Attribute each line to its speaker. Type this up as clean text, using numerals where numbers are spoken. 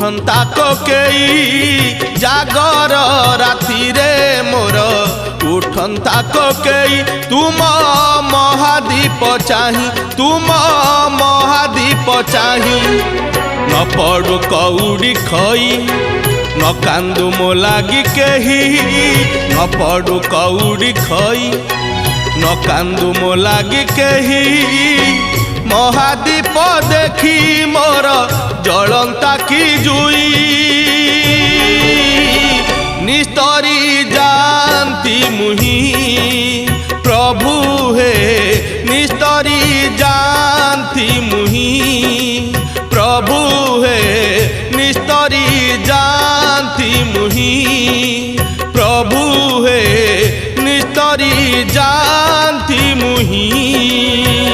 Speaker 1: उठंता कोकेई जागर राति रे मोर उठंता कोकेई तुम महादीप चाही तुम महादीप चाही न पड़ू कौड़ी खई न कांदू मो लागी केही न पड़ू कौड़ी खई न कांदू मो लागी केही महादीप देखी मोर जलंता की जुई निस्तरी जानती मुही प्रभु हे निस्तरी जानती मुही प्रभु हे निस्तरी जानती मुही प्रभु हे निस्तरी जानती मुही।